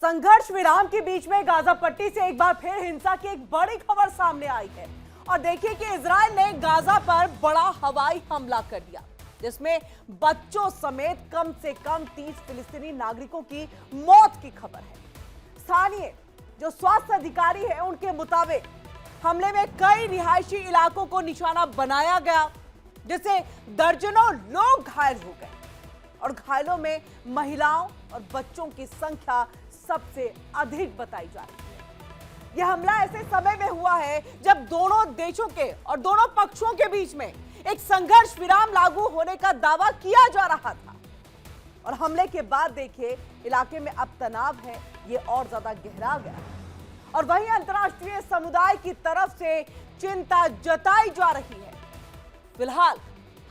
संघर्ष विराम के बीच में गाजा पट्टी से एक बार फिर हिंसा की एक बड़ी खबर सामने आई है। और देखिए कि इजराइल ने गाजा पर बड़ा हवाई हमला कर दिया, जिसमें बच्चों समेत कम से कम 30 फिलिस्तीनी नागरिकों की मौत की खबर है। स्थानीय जो स्वास्थ्य अधिकारी है उनके मुताबिक हमले में कई रिहायशी इलाकों को निशाना बनाया गया, जिससे दर्जनों लोग घायल हो गए और घायलों में महिलाओं और बच्चों की संख्या सबसे अधिक बताई जा रही है। यह हमला ऐसे समय में हुआ है जब दोनों देशों के और दोनों पक्षों के बीच में एक संघर्ष विराम लागू होने का दावा किया जा रहा था। और हमले के बाद देखिए इलाके में अब तनाव है, ये और ज्यादा गहरा गया। और वहीं अंतर्राष्ट्रीय समुदाय की तरफ से चिंता जताई जा रही है। फिलहाल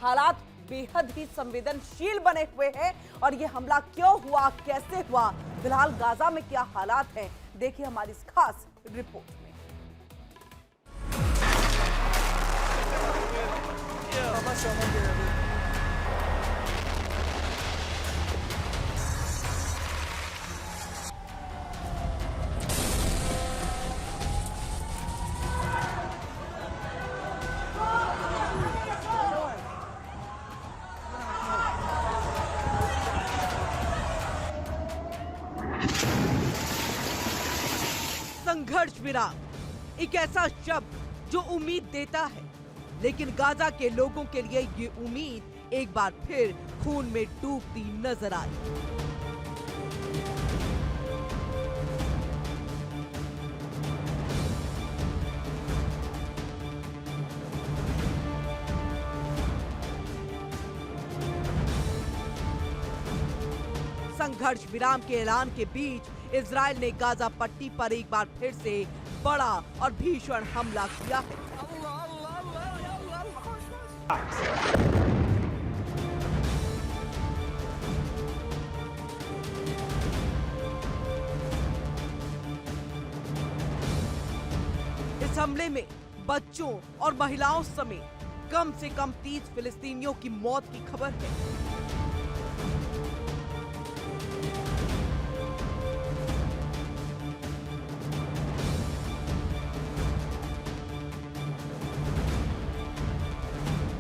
हालात बेहद ही संवेदनशील बने हुए हैं और यह हमला क्यों हुआ, कैसे हुआ, फिलहाल गाजा में क्या हालात हैं, देखिए हमारी इस खास रिपोर्ट में। संघर्ष विराम एक ऐसा शब्द जो उम्मीद देता है, लेकिन गाजा के लोगों के लिए ये उम्मीद एक बार फिर खून में डूबती नजर आई। संघर्ष विराम के ऐलान के बीच इजराइल ने गाजा पट्टी पर एक बार फिर से बड़ा और भीषण हमला किया है। इस हमले में बच्चों और महिलाओं समेत कम से कम 30 फिलिस्तीनियों की मौत की खबर है।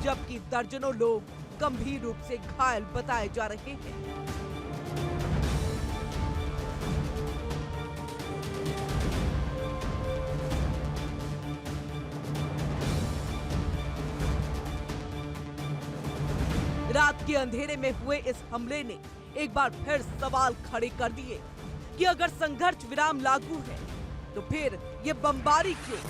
जबकि दर्जनों लोग गंभीर रूप से घायल बताए जा रहे हैं। रात के अंधेरे में हुए इस हमले ने एक बार फिर सवाल खड़े कर दिए कि अगर संघर्ष विराम लागू है तो फिर ये बमबारी क्यों?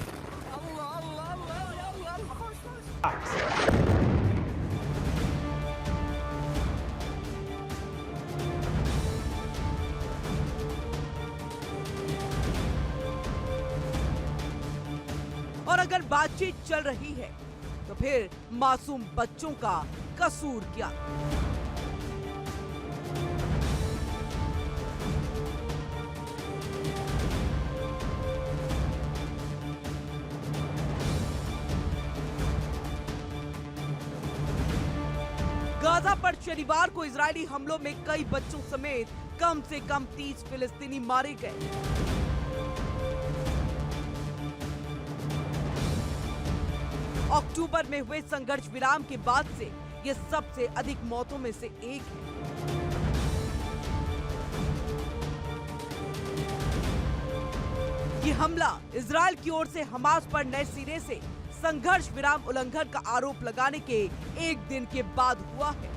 और अगर बातचीत चल रही है तो फिर मासूम बच्चों का कसूर क्या? गाजा पर शनिवार को इजरायली हमलों में कई बच्चों समेत कम से कम 30 फिलिस्तीनी मारे गए। अक्टूबर में हुए संघर्ष विराम के बाद से ये सबसे अधिक मौतों में से एक है। ये हमला इजरायल की ओर से हमास पर नए सिरे से संघर्ष विराम उल्लंघन का आरोप लगाने के एक दिन के बाद हुआ है।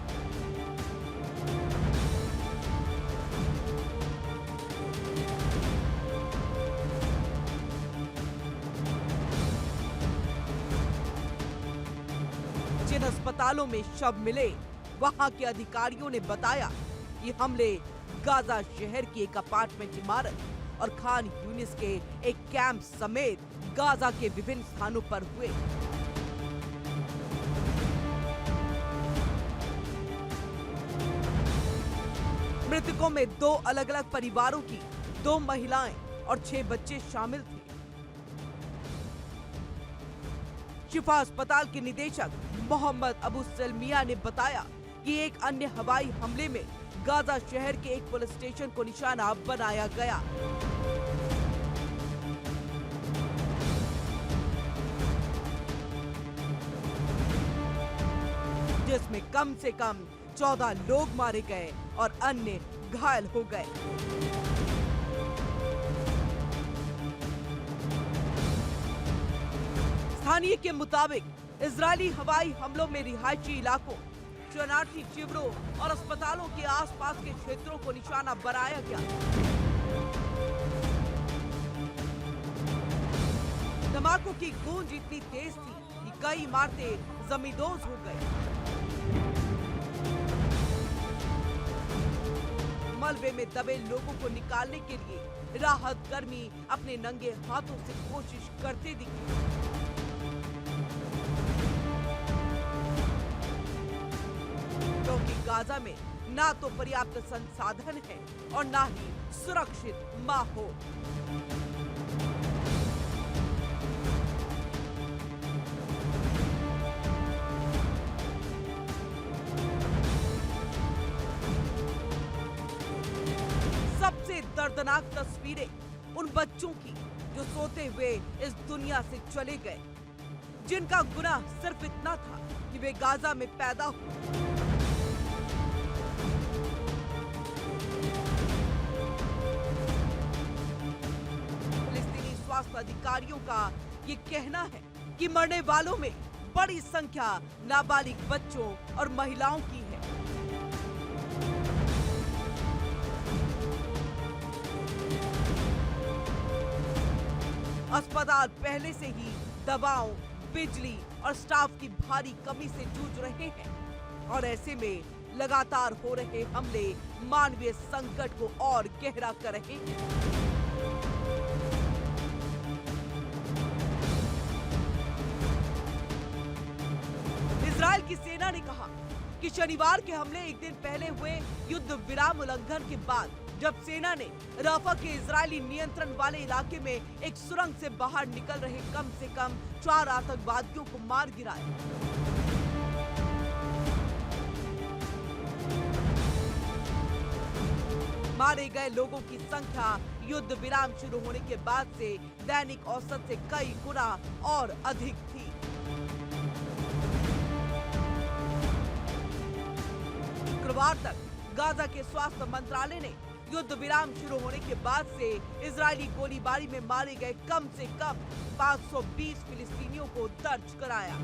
जिन अस्पतालों में शव मिले, वहां के अधिकारियों ने बताया कि हमले गाजा शहर की एक अपार्टमेंट इमारत और खान यूनिस के एक कैंप समेत गाजा के विभिन्न स्थानों पर हुए। मृतकों में 2 अलग-अलग परिवारों की 2 महिलाएं और 6 बच्चे शामिल थे। शिफा अस्पताल के निदेशक मोहम्मद अबू सलमिया ने बताया कि एक अन्य हवाई हमले में गाजा शहर के एक पुलिस स्टेशन को निशाना बनाया गया। जिसमें कम से कम 14 लोग मारे गए और अन्य घायल हो गए। स्थानीय के मुताबिक इजरायली हवाई हमलों में रिहायशी इलाकों, शरणार्थी शिविरों और अस्पतालों के आसपास के क्षेत्रों को निशाना बनाया गया। धमाकों की गूंज इतनी तेज थी कि कई इमारतें जमींदोज हो गई। मलबे में दबे लोगों को निकालने के लिए राहत कर्मी अपने नंगे हाथों से कोशिश करते दिखे। क्योंकि गाजा में ना तो पर्याप्त संसाधन है और ना ही सुरक्षित माहौल। सबसे दर्दनाक तस्वीरें उन बच्चों की जो सोते हुए इस दुनिया से चले गए, जिनका गुनाह सिर्फ इतना था कि वे गाजा में पैदा हुए। फिलिस्तीनी स्वास्थ्य अधिकारियों का ये कहना है कि मरने वालों में बड़ी संख्या नाबालिग बच्चों और महिलाओं की है। अस्पताल पहले से ही दवाओं, बिजली और स्टाफ की भारी कमी से जूझ रहे हैं और ऐसे में लगातार हो रहे हमले मानवीय संकट को और गहरा कर रहे हैं। इजरायल की सेना ने कहा कि शनिवार के हमले एक दिन पहले हुए युद्ध विराम उल्लंघन के बाद, जब सेना ने राफा के इजरायली नियंत्रण वाले इलाके में एक सुरंग से बाहर निकल रहे कम से कम 4 आतंकवादियों को मार गिराया। मारे गए लोगों की संख्या युद्ध विराम शुरू होने के बाद से दैनिक औसत से कई गुना और अधिक थी। शुक्रवार तक गाजा के स्वास्थ्य मंत्रालय ने युद्ध विराम शुरू होने के बाद से इजरायली गोलीबारी में मारे गए कम से कम 520 फिलिस्तीनियों को दर्ज कराया।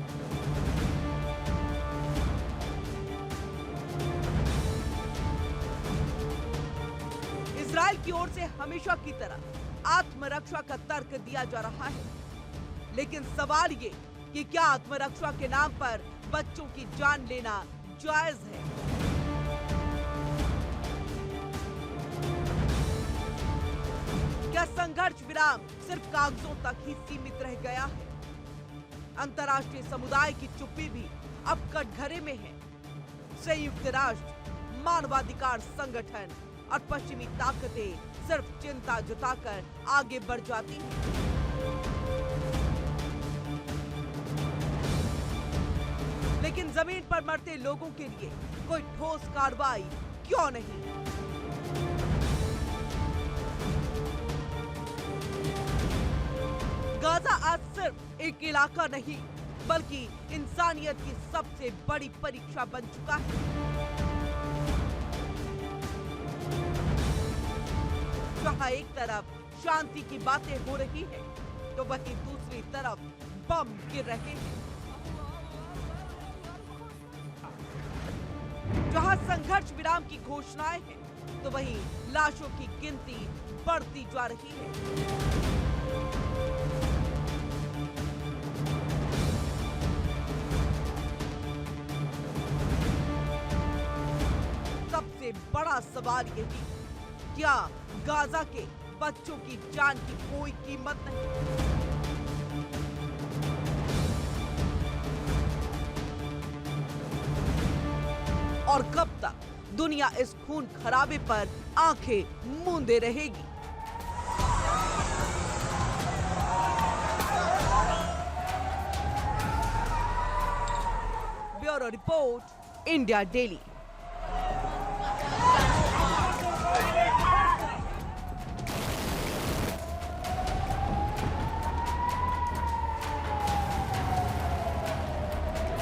इजरायल की ओर से हमेशा की तरह आत्मरक्षा का तर्क दिया जा रहा है, लेकिन सवाल ये कि क्या आत्मरक्षा के नाम पर बच्चों की जान लेना जायज है? क्या संघर्ष विराम सिर्फ कागजों तक ही सीमित रह गया है? अंतर्राष्ट्रीय समुदाय की चुप्पी भी अब कटघरे में है। संयुक्त राष्ट्र, मानवाधिकार संगठन और पश्चिमी ताकतें सिर्फ चिंता जताकर आगे बढ़ जाती हैं। लेकिन जमीन पर मरते लोगों के लिए कोई ठोस कार्रवाई क्यों नहीं? गाजा आज सिर्फ एक इलाका नहीं, बल्कि इंसानियत की सबसे बड़ी परीक्षा बन चुका है। जहां एक तरफ शांति की बातें हो रही है, तो वहीं दूसरी तरफ बम गिर रहे हैं। जहां संघर्ष विराम की घोषणाएं हैं, तो वहीं लाशों की गिनती बढ़ती जा रही है। सबसे बड़ा सवाल यही, क्या गाजा के बच्चों की जान की कोई कीमत नहीं? और कब तक दुनिया इस खून खराबे पर आंखें मूंदे रहेगी? Bureau report, India daily.